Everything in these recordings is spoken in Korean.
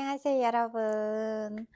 안녕하세요, 여러분.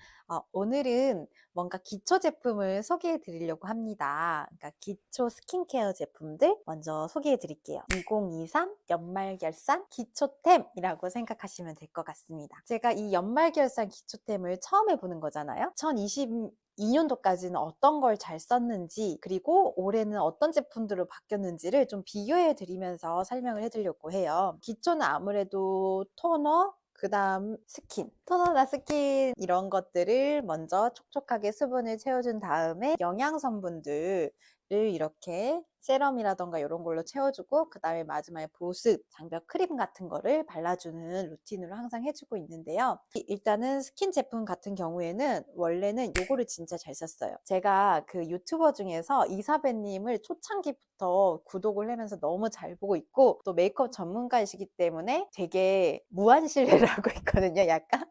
오늘은 뭔가 기초 제품을 소개해 드리려고 합니다. 그러니까 기초 스킨케어 제품들 먼저 소개해 드릴게요. 2023 연말결산 기초템이라고 생각하시면 될 것 같습니다. 제가 이 연말결산 기초템을 처음 해보는 거잖아요. 2022년도까지는 어떤 걸 잘 썼는지, 그리고 올해는 어떤 제품들로 바뀌었는지를 좀 비교해 드리면서 설명을 해 드리려고 해요. 기초는 아무래도 토너, 그 다음 스킨, 토너나 스킨 이런 것들을 먼저 촉촉하게 수분을 채워준 다음에 영양 성분들을 이렇게 세럼이라던가 이런 걸로 채워주고, 그 다음에 마지막에 보습, 장벽 크림 같은 거를 발라주는 루틴으로 항상 해주고 있는데요. 일단은 스킨 제품 같은 경우에는 원래는 요거를 진짜 잘 썼어요. 제가 그 유튜버 중에서 이사배님을 초창기부터 구독을 하면서 너무 잘 보고 있고, 또 메이크업 전문가이시기 때문에 되게 무한 신뢰를 하고 있거든요, 약간.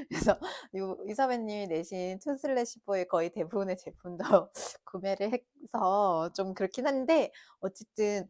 그래서 이사배님이 내신 투슬래시포의 거의 대부분의 제품도 구매를 해서 좀 그렇긴 한데, 어쨌든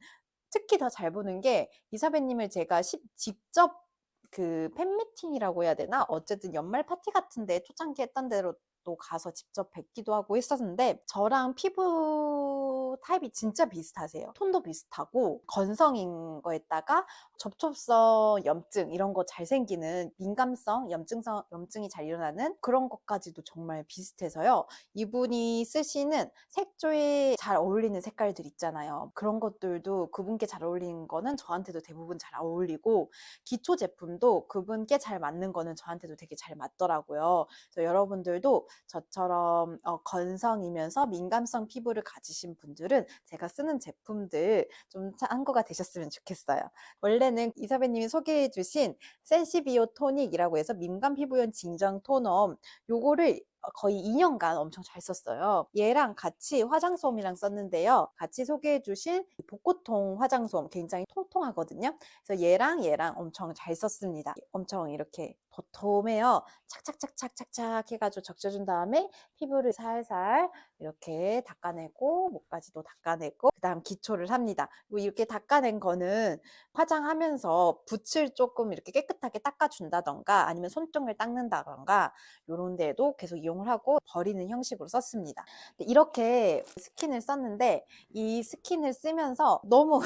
특히 더 잘 보는 게 이사배님을 제가 직접 그 팬미팅이라고 해야 되나? 어쨌든 연말 파티 같은데 초창기 했던 대로 또 가서 직접 뵙기도 하고 했었는데, 저랑 피부 타입이 진짜 비슷하세요. 톤도 비슷하고 건성인 거에다가 접촉성 염증 이런 거 잘 생기는 민감성, 염증이 잘 일어나는 그런 것까지도 정말 비슷해서요. 이분이 쓰시는 색조에 잘 어울리는 색깔들 있잖아요. 그런 것들도 그분께 잘 어울리는 거는 저한테도 대부분 잘 어울리고, 기초 제품도 그분께 잘 맞는 거는 저한테도 되게 잘 맞더라고요. 그래서 여러분들도 저처럼 건성이면서 민감성 피부를 가지신 분들은 제가 쓰는 제품들 좀 참고가 되셨으면 좋겠어요. 원래는 이사배님이 소개해 주신 센시비오 토닉이라고 해서 민감 피부용 진정 토너, 요거를 거의 2년간 엄청 잘 썼어요. 얘랑 같이 화장솜이랑 썼는데요. 같이 소개해 주신 복고통 화장솜 굉장히 통통하거든요. 그래서 얘랑 엄청 잘 썼습니다. 엄청 이렇게 도톰해요. 착착착착착착 해가지고 적셔준 다음에 피부를 살살 이렇게 닦아내고, 목까지도 닦아내고, 그 다음 기초를 합니다. 그리고 이렇게 닦아낸 거는 화장하면서 붓을 조금 이렇게 깨끗하게 닦아준다던가 아니면 손등을 닦는다던가 이런 데도 계속 이용을 하고 버리는 형식으로 썼습니다. 이렇게 스킨을 썼는데, 이 스킨을 쓰면서 너무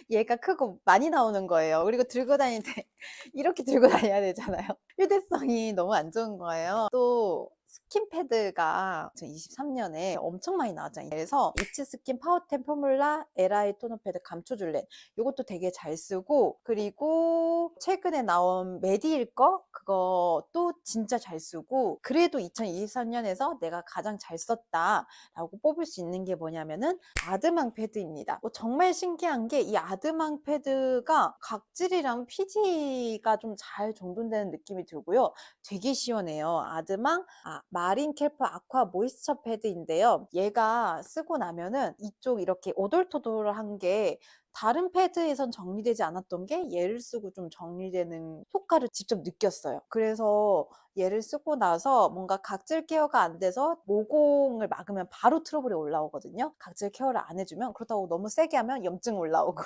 얘가 크고 많이 나오는 거예요. 그리고 들고 다닐 때 이렇게 들고 다녀야 되잖아요. 휴대성이 너무 안 좋은 거예요. 또 스킨 패드가 2023년에 엄청 많이 나왔잖아요. 그래서 이츠 스킨 파워템 포뮬라 LI 토너 패드 감초줄렌, 이것도 되게 잘 쓰고, 그리고 최근에 나온 메디일 거 그것도 진짜 잘 쓰고, 그래도 2023년에서 내가 가장 잘 썼다라고 뽑을 수 있는 게 뭐냐면은 아드망 패드입니다. 정말 신기한 게 이 아드망 패드가 각질이랑 피지가 좀 잘 정돈되는 느낌이 들고요. 되게 시원해요. 아드망 마린 켈프 아쿠아 모이스처 패드인데요. 얘가 쓰고 나면은 이쪽 이렇게 오돌토돌한 게 다른 패드에선 정리되지 않았던 게 얘를 쓰고 좀 정리되는 효과를 직접 느꼈어요. 그래서 얘를 쓰고 나서 뭔가 각질 케어가 안 돼서 모공을 막으면 바로 트러블이 올라오거든요. 각질 케어를 안 해주면. 그렇다고 너무 세게 하면 염증 올라오고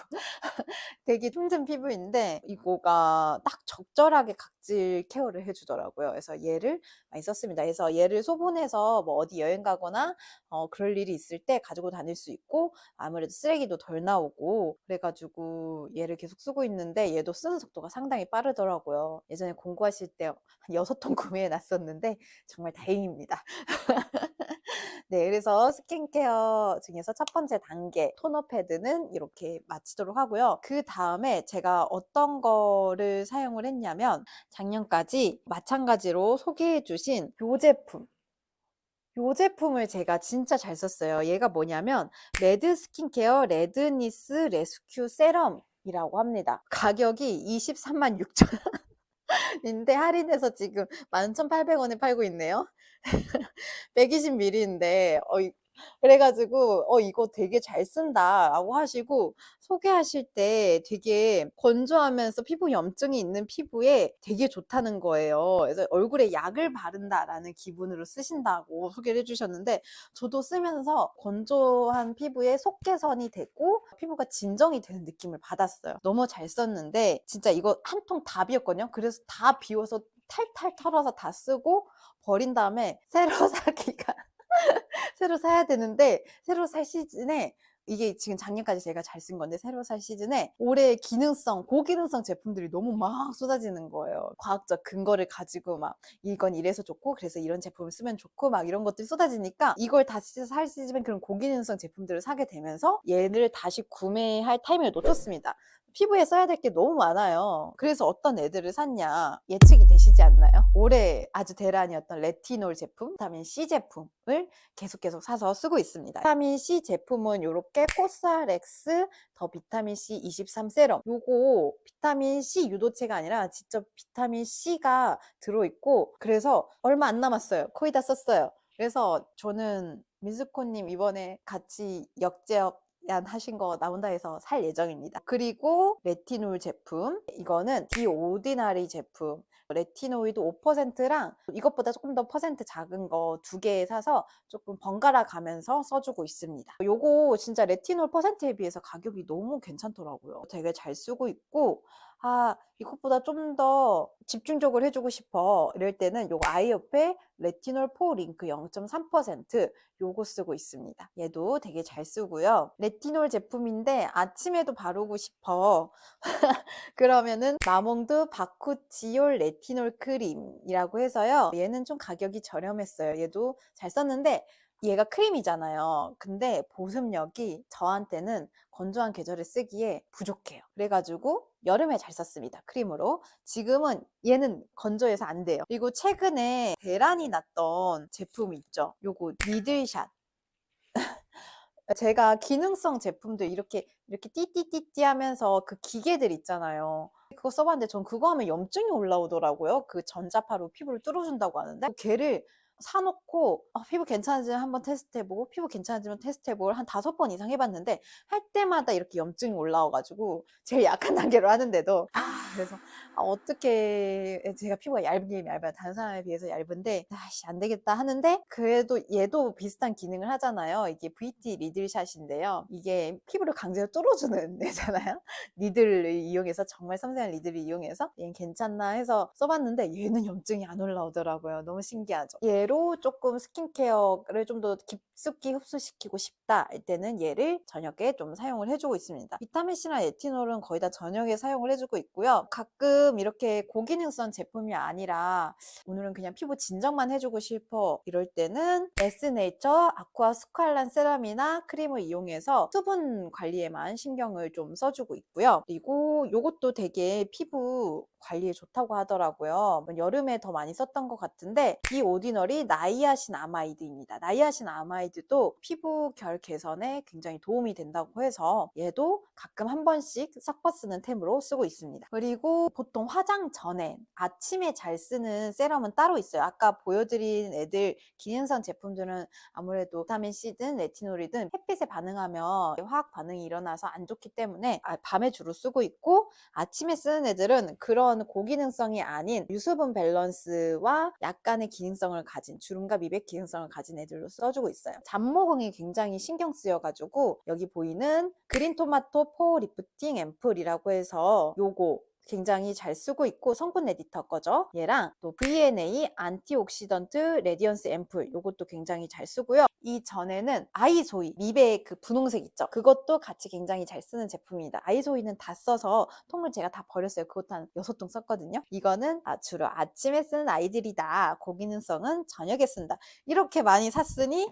되게 힘든 피부인데, 이거가 딱 적절하게 각질 케어를 해주더라고요. 그래서 얘를 많이 썼습니다. 그래서 얘를 소분해서 뭐 어디 여행 가거나 그럴 일이 있을 때 가지고 다닐 수 있고, 아무래도 쓰레기도 덜 나오고 그래가지고 얘를 계속 쓰고 있는데, 얘도 쓰는 속도가 상당히 빠르더라고요. 예전에 공부하실 때 한 6통 구매해 놨었는데 정말 다행입니다. 네, 그래서 스킨케어 중에서 첫 번째 단계 토너 패드는 이렇게 마치도록 하고요. 그 다음에 제가 어떤 거를 사용을 했냐면, 작년까지 마찬가지로 소개해 주신 요 제품을 제가 진짜 잘 썼어요. 얘가 뭐냐면 레드 스킨케어 레드니스 레스큐 세럼이라고 합니다. 가격이 23만 6천 원인데 할인해서 지금 11,800원에 팔고 있네요. 120ml인데 그래 가지고 이거 되게 잘 쓴다."라고 하시고 소개하실 때 되게 건조하면서 피부 염증이 있는 피부에 되게 좋다는 거예요. 그래서 "얼굴에 약을 바른다."라는 기분으로 쓰신다고 소개를 해 주셨는데 저도 쓰면서 건조한 피부에 속개선이 되고 피부가 진정이 되는 느낌을 받았어요. 너무 잘 썼는데 진짜 이거 한 통 다 비웠거든요. 그래서 다 비워서 탈탈 털어서 다 쓰고 버린 다음에 새로 사기가 새로 사야 되는데 새로 살 시즌에 이게 지금 작년까지 제가 잘 쓴 건데 새로 살 시즌에 올해 기능성, 고기능성 제품들이 너무 막 쏟아지는 거예요. 과학적 근거를 가지고 막 이건 이래서 좋고 그래서 이런 제품을 쓰면 좋고 막 이런 것들이 쏟아지니까 이걸 다시 살 시즌에 그런 고기능성 제품들을 사게 되면서 얘를 다시 구매할 타이밍을 놓쳤습니다. 피부에 써야 될 게 너무 많아요. 그래서 어떤 애들을 샀냐 예측이 되시지 않나요? 올해 아주 대란이었던 레티놀 제품, 비타민 C 제품을 계속 사서 쓰고 있습니다. 비타민 C 제품은 요렇게 코스알엑스 더 비타민 C 23 세럼, 요거 비타민 C 유도체가 아니라 직접 비타민 C가 들어있고 그래서 얼마 안 남았어요. 거의 다 썼어요. 그래서 저는 민스코님 이번에 같이 역제역 하신 거 나온다 해서 살 예정입니다. 그리고 레티놀 제품, 이거는 디오디나리 제품, 레티노이드 5%랑 이것보다 조금 더 퍼센트 작은 거 2개 사서 조금 번갈아 가면서 써주고 있습니다. 요거 진짜 레티놀 퍼센트에 비해서 가격이 너무 괜찮더라고요. 되게 잘 쓰고 있고 이것보다 좀 더 집중적으로 해주고 싶어 이럴 때는 요거 아이오페 레티놀 4 링크 0.3% 요거 쓰고 있습니다. 얘도 되게 잘 쓰고요. 레티놀 제품인데 아침에도 바르고 싶어 그러면은 마몽드 바쿠치올 레티놀 크림이라고 해서요. 얘는 좀 가격이 저렴했어요. 얘도 잘 썼는데 얘가 크림이잖아요. 근데 보습력이 저한테는 건조한 계절에 쓰기에 부족해요. 그래가지고 여름에 잘 썼습니다. 크림으로. 지금은 얘는 건조해서 안 돼요. 그리고 최근에 대란이 났던 제품 있죠. 요거 니들샷. 제가 기능성 제품들 이렇게 띠띠띠띠 하면서 그 기계들 있잖아요. 그거 써봤는데 전 그거 하면 염증이 올라오더라고요. 그 전자파로 피부를 뚫어준다고 하는데 걔를 사놓고 피부 괜찮아지면 한번 테스트해보고 피부 괜찮아지면 테스트해보고 한 5번 이상 해봤는데 할 때마다 이렇게 염증이 올라와가지고 제일 약한 단계로 하는데도 그래서 어떻게 제가 피부가 얇긴 얇아요. 다른 사람에 비해서 얇은데 안 되겠다 하는데 그래도 얘도 비슷한 기능을 하잖아요. 이게 VT 리들샷인데요. 이게 피부를 강제로 뚫어주는 애잖아요. 니들을 이용해서 정말 섬세한 니들을 이용해서 얘는 괜찮나 해서 써봤는데 얘는 염증이 안 올라오더라고요. 너무 신기하죠. 얘로 조금 스킨케어를 좀 더 깊숙이 흡수시키고 싶다 할 때는 얘를 저녁에 좀 사용을 해주고 있습니다. 비타민C나 레티놀은 거의 다 저녁에 사용을 해주고 있고요. 가끔 이렇게 고기능성 제품이 아니라 오늘은 그냥 피부 진정만 해주고 싶어 이럴 때는 에스네이처 아쿠아 스칼란 세럼이나 크림을 이용해서 수분 관리에만 신경을 좀 써주고 있고요. 그리고 이것도 되게 피부 관리에 좋다고 하더라고요. 여름에 더 많이 썼던 것 같은데 이 오디너리 나이아신 아마이드입니다. 나이아신 아마이드도 피부 결 개선에 굉장히 도움이 된다고 해서 얘도 가끔 한 번씩 섞어 쓰는 템으로 쓰고 있습니다. 그리고 보통 화장 전에 아침에 잘 쓰는 세럼은 따로 있어요. 아까 보여드린 애들 기능성 제품들은 아무래도 비타민C든 레티놀이든 햇빛에 반응하면 화학 반응이 일어나서 안 좋기 때문에 밤에 주로 쓰고 있고 아침에 쓰는 애들은 그런 고기능성이 아닌 유수분 밸런스와 약간의 기능성을 가진 주름과 미백 기능성을 가진 애들로 써주고 있어요. 잡모공이 굉장히 신경 쓰여가지고 여기 보이는 그린토마토 포 리프팅 앰플이라고 해서 요거 굉장히 잘 쓰고 있고 성분 에디터 거죠. 얘랑 또 VNA 안티옥시던트 레디언스 앰플 요것도 굉장히 잘 쓰고요. 이 전에는 아이소이 미백 그 분홍색 있죠. 그것도 같이 굉장히 잘 쓰는 제품입니다. 아이소이는 다 써서 통을 제가 다 버렸어요. 그것도 한 6통 썼거든요. 이거는 주로 아침에 쓰는 아이들이다. 고기능성은 저녁에 쓴다. 이렇게 많이 샀으니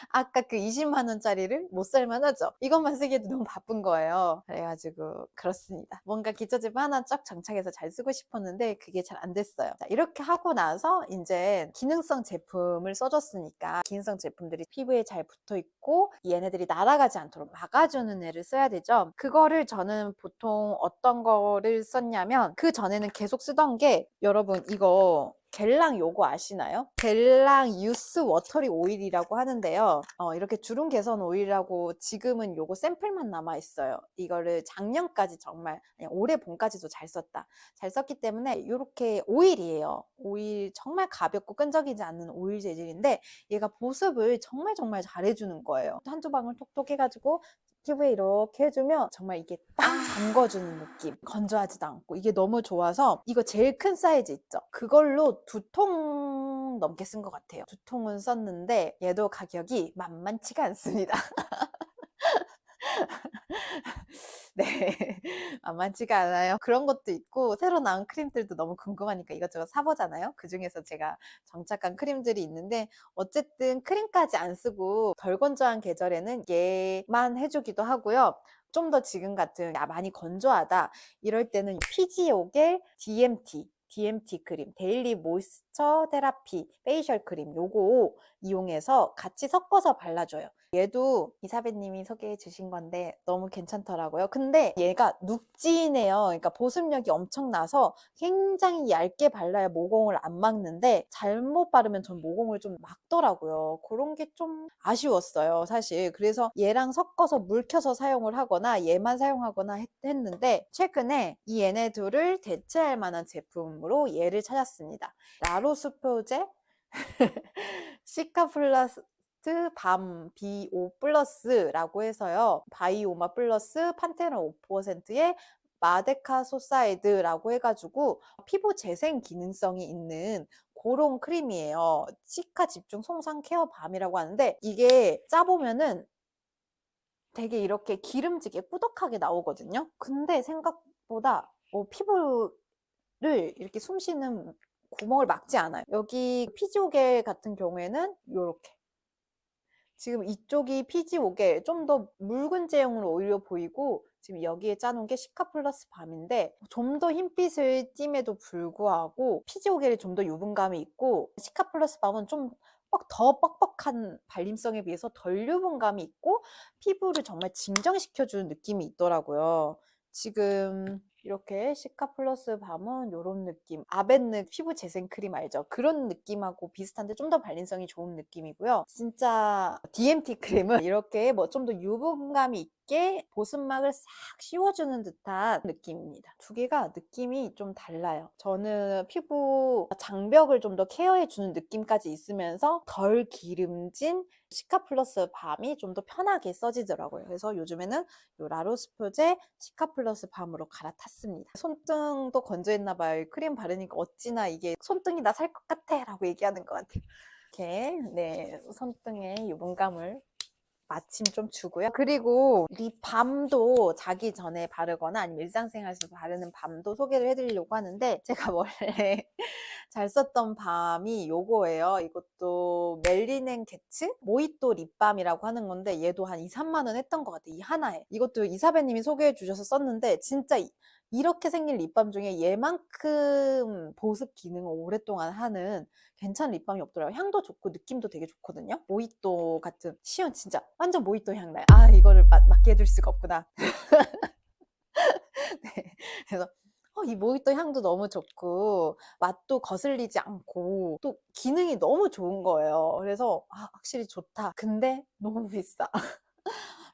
아까 그 20만 원짜리를 못 살만하죠. 이것만 쓰기에도 너무 바쁜 거예요. 그래가지고 그렇습니다. 뭔가 기초 제품 하나 쫙 장착해서 잘 쓰고 싶었는데 그게 잘 안 됐어요. 자, 이렇게 하고 나서 이제 기능성 제품을 써줬으니까 기능성 제품들이 피부에 잘 붙어 있고 얘네들이 날아가지 않도록 막아주는 애를 써야 되죠. 그거를 저는 보통 어떤 거를 썼냐면 그 전에는 계속 쓰던 게 여러분 이거 겔랑 요거 아시나요? 겔랑 유스 워터리 오일이라고 하는데요. 이렇게 주름 개선 오일이라고 지금은 요거 샘플만 남아있어요. 이거를 작년까지 정말, 아니, 올해 봄까지도 잘 썼다. 잘 썼기 때문에 이렇게 오일이에요. 오일 정말 가볍고 끈적이지 않는 오일 재질인데 얘가 보습을 정말 정말 잘해주는 거예요. 한두 방울 톡톡 해가지고 피부에 이렇게 해주면 정말 이게 딱 잠궈주는 느낌. 건조하지도 않고 이게 너무 좋아서 이거 제일 큰 사이즈 있죠? 그걸로 2통 넘게 쓴 것 같아요. 2통은 썼는데 얘도 가격이 만만치가 않습니다. 네, 만만치가 않아요. 그런 것도 있고 새로 나온 크림들도 너무 궁금하니까 이것저것 사보잖아요. 그 중에서 제가 정착한 크림들이 있는데 어쨌든 크림까지 안 쓰고 덜 건조한 계절에는 얘만 해주기도 하고요. 좀 더 지금 같은 많이 건조하다 이럴 때는 피지오겔 DMT 크림, 데일리 모이스처 테라피 페이셜 크림 요거 이용해서 같이 섞어서 발라줘요. 얘도 이사배님이 소개해 주신 건데 너무 괜찮더라고요. 근데 얘가 눅진해요. 그러니까 보습력이 엄청나서 굉장히 얇게 발라야 모공을 안 막는데 잘못 바르면 전 모공을 좀 막더라고요. 그런 게 좀 아쉬웠어요, 사실. 그래서 얘랑 섞어서 묽혀서 사용을 하거나 얘만 사용하거나 했는데 최근에 이 얘네 둘을 대체할 만한 제품으로 얘를 찾았습니다. 라로스포제 시카플러스 밤 비오 플러스라고 해서요. 바이오마 플러스 판테놀 5%의 마데카 소사이드라고 해가지고 피부 재생 기능성이 있는 그런 크림이에요. 시카 집중 손상 케어 밤이라고 하는데 이게 짜보면은 되게 이렇게 기름지게 꾸덕하게 나오거든요. 근데 생각보다 피부를 이렇게 숨쉬는 구멍을 막지 않아요. 여기 피지오겔 같은 경우에는 이렇게 지금 이쪽이 피지오겔 좀 더 묽은 제형으로 오히려 보이고 지금 여기에 짜놓은 게 시카 플러스 밤인데 좀 더 흰빛을 띠임에도 불구하고 피지오겔이 좀 더 유분감이 있고 시카 플러스 밤은 좀 더 뻑뻑한 발림성에 비해서 덜 유분감이 있고 피부를 정말 진정시켜주는 느낌이 있더라고요. 지금 이렇게 시카 플러스 밤은 이런 느낌, 아벤느 피부 재생 크림 알죠? 그런 느낌하고 비슷한데 좀 더 발림성이 좋은 느낌이고요. 진짜 DMT 크림은 이렇게 뭐 좀 더 유분감이 있게 보습막을 싹 씌워주는 듯한 느낌입니다. 두 개가 느낌이 좀 달라요. 저는 피부 장벽을 좀 더 케어해주는 느낌까지 있으면서 덜 기름진 시카 플러스 밤이 좀 더 편하게 써지더라고요. 그래서 요즘에는 요 라로스포제 시카 플러스 밤으로 갈아탔습니다. 손등도 건조했나 봐요. 크림 바르니까 어찌나 이게 손등이 나 살 것 같아 라고 얘기하는 것 같아요. 이렇게 네, 손등에 유분감을 마침 좀 주고요. 그리고 립밤도 자기 전에 바르거나 아니면 일상생활에서 바르는 밤도 소개를 해드리려고 하는데 제가 원래 잘 썼던 밤이 요거예요. 이것도 멜리넨 게츠 모히또 립밤이라고 하는 건데 얘도 한 2, 3만 원 했던 것 같아요. 이 하나에. 이것도 이사배님이 소개해 주셔서 썼는데 진짜 이렇게 생긴 립밤 중에 얘만큼 보습 기능을 오랫동안 하는 괜찮은 립밤이 없더라고요. 향도 좋고 느낌도 되게 좋거든요. 모히또 같은 시원 진짜 완전 모히또 향 나요. 아 이거를 맡게 해둘 수가 없구나. 네. 그래서 이 모히또 향도 너무 좋고 맛도 거슬리지 않고 또 기능이 너무 좋은 거예요. 그래서 확실히 좋다. 근데 너무 비싸.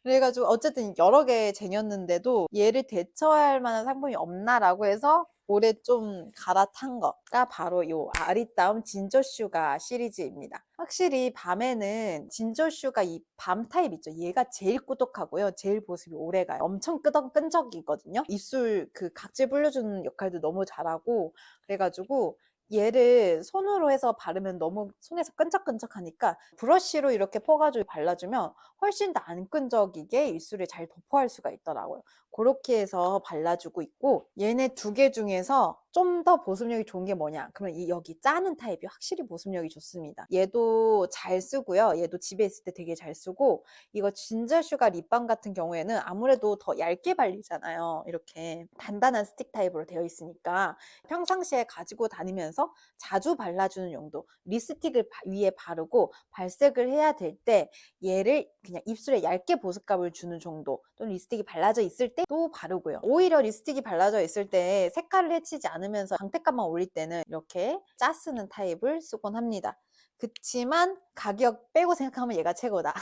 그래가지고 어쨌든 여러 개 쟁였는데도 얘를 대처할 만한 상품이 없나라고 해서 올해 좀 갈아탄 거가 바로 요 아리따움 진저슈가 시리즈입니다. 확실히 밤에는 진저슈가 이 밤 타입 있죠. 얘가 제일 꾸덕하고요. 제일 보습이 오래가요. 엄청 끈적이거든요. 입술 그 각질 불려주는 역할도 너무 잘하고 그래가지고 얘를 손으로 해서 바르면 너무 손에서 끈적끈적하니까 브러쉬로 이렇게 퍼가지고 발라주면 훨씬 더 안 끈적이게 입술을 잘 도포할 수가 있더라고요. 그렇게 해서 발라주고 있고 얘네 두 개 중에서 좀 더 보습력이 좋은 게 뭐냐? 그러면 여기 짜는 타입이 확실히 보습력이 좋습니다. 얘도 잘 쓰고요. 얘도 집에 있을 때 되게 잘 쓰고 이거 진저슈가 립밤 같은 경우에는 아무래도 더 얇게 발리잖아요. 이렇게 단단한 스틱 타입으로 되어 있으니까 평상시에 가지고 다니면서 자주 발라주는 용도 립스틱을 위에 바르고 발색을 해야 될 때 얘를 그냥 입술에 얇게 보습감을 주는 정도 또는 립스틱이 발라져 있을 때도 바르고요. 오히려 립스틱이 발라져 있을 때 색깔을 해치지 않을 많으면서 광택감만 올릴 때는 이렇게 짜 쓰는 타입을 쓰곤 합니다. 그치만 가격 빼고 생각하면 얘가 최고다.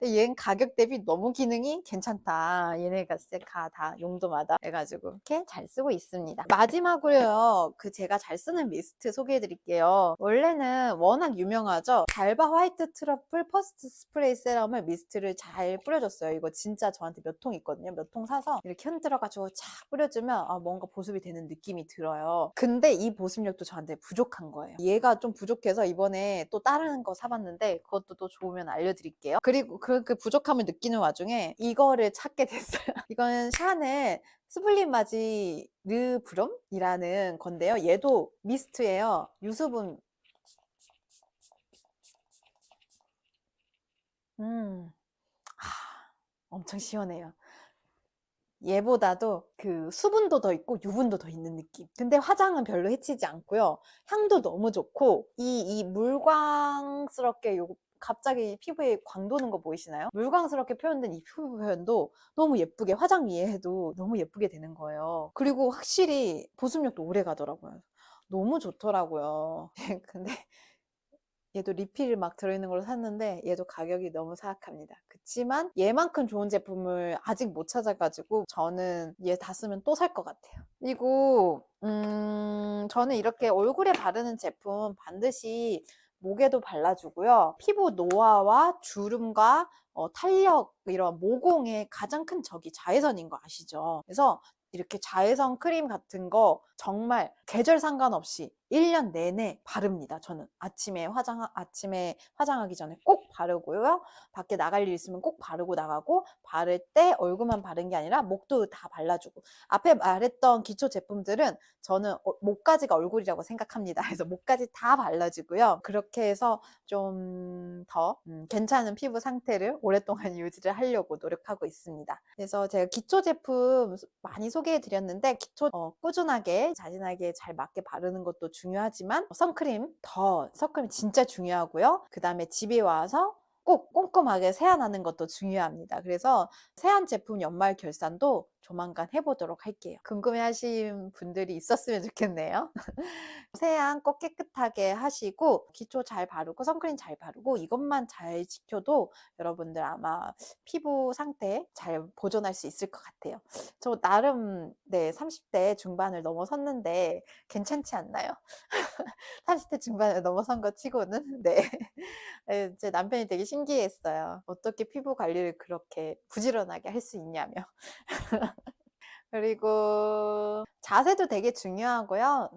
근데 얘는 가격 대비 너무 기능이 괜찮다. 얘네가 셀카 다 용도마다 해가지고 이렇게 잘 쓰고 있습니다. 마지막으로요, 그 제가 잘 쓰는 미스트 소개해 드릴게요. 원래는 워낙 유명하죠. 달바 화이트 트러플 퍼스트 스프레이 세럼을 미스트를 잘 뿌려줬어요. 이거 진짜 저한테 몇 통 있거든요. 몇 통 사서 이렇게 흔들어가지고 착 뿌려주면 뭔가 보습이 되는 느낌이 들어요. 근데 이 보습력도 저한테 부족한 거예요. 얘가 좀 부족해서 이번에 또 다른 거 사봤는데 그것도 또 좋으면 알려드릴게요. 그리고 그 부족함을 느끼는 와중에 이거를 찾게 됐어요. 이건 샤넬 스블림 마지 르브롬이라는 건데요. 얘도 미스트예요. 유수분. 엄청 시원해요. 얘보다도 그 수분도 더 있고 유분도 더 있는 느낌. 근데 화장은 별로 해치지 않고요. 향도 너무 좋고 이 물광스럽게 요 갑자기 피부에 광 도는 거 보이시나요? 물광스럽게 표현된 이 피부 표현도 너무 예쁘게 화장 위에 해도 너무 예쁘게 되는 거예요. 그리고 확실히 보습력도 오래 가더라고요. 너무 좋더라고요. 근데 얘도 리필 막 들어있는 걸로 샀는데 얘도 가격이 너무 사악합니다. 그치만 얘만큼 좋은 제품을 아직 못 찾아가지고 저는 얘 다 쓰면 또 살 것 같아요. 그리고 저는 이렇게 얼굴에 바르는 제품 반드시 목에도 발라주고요. 피부 노화와 주름과 탄력, 이런 모공의 가장 큰 적이 자외선인 거 아시죠? 그래서 이렇게 자외선 크림 같은 거 정말 계절 상관없이 1년 내내 바릅니다. 저는 아침에 화장하기 전에 꼭 바르고요. 밖에 나갈 일 있으면 꼭 바르고 나가고, 바를 때 얼굴만 바른 게 아니라 목도 다 발라주고. 앞에 말했던 기초 제품들은 저는 목까지가 얼굴이라고 생각합니다. 그래서 목까지 다 발라주고요. 그렇게 해서 좀 더 괜찮은 피부 상태를 오랫동안 유지를 하려고 노력하고 있습니다. 그래서 제가 기초 제품 많이 소개해 드렸는데, 기초 꾸준하게 자신에게 잘 맞게 바르는 것도 중요하지만 선크림 진짜 중요하고요. 그 다음에 집에 와서 꼭 꼼꼼하게 세안하는 것도 중요합니다. 그래서 세안 제품 연말 결산도 조만간 해보도록 할게요. 궁금해하신 분들이 있었으면 좋겠네요. 세안 꼭 깨끗하게 하시고 기초 잘 바르고 선크림 잘 바르고 이것만 잘 지켜도 여러분들 아마 피부 상태 잘 보존할 수 있을 것 같아요. 저 나름 30대 중반을 넘어섰는데 괜찮지 않나요? 30대 중반을 넘어선 것 치고는. 네. 제 남편이 되게 신기했어요. 어떻게 피부 관리를 그렇게 부지런하게 할 수 있냐며. 그리고 자세도 되게 중요하고요.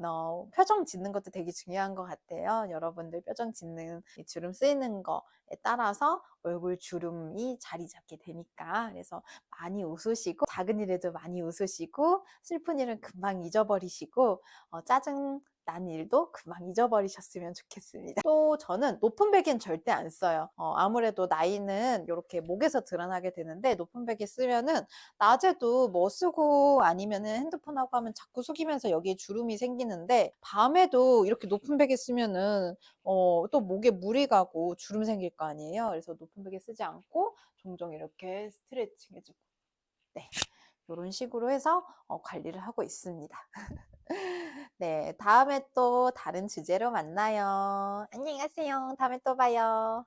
표정 짓는 것도 되게 중요한 것 같아요. 여러분들 표정 짓는 주름 쓰이는 거에 따라서 얼굴 주름이 자리 잡게 되니까. 그래서 많이 웃으시고, 작은 일에도 많이 웃으시고, 슬픈 일은 금방 잊어버리시고, 짜증 난 일도 금방 잊어버리셨으면 좋겠습니다. 또 저는 높은 베개는 절대 안 써요. 아무래도 나이는 이렇게 목에서 드러나게 되는데, 높은 베개 쓰면은 낮에도 뭐 쓰고 아니면은 핸드폰하고 하면 자꾸 숙이면서 여기에 주름이 생기는데, 밤에도 이렇게 높은 베개 쓰면은 또 목에 물이 가고 주름 생길 거 아니에요. 그래서 높은 베개 쓰지 않고 종종 이렇게 스트레칭 해주고, 네, 이런 식으로 해서 관리를 하고 있습니다. 네, 다음에 또 다른 주제로 만나요. 안녕히 가세요. 다음에 또 봐요.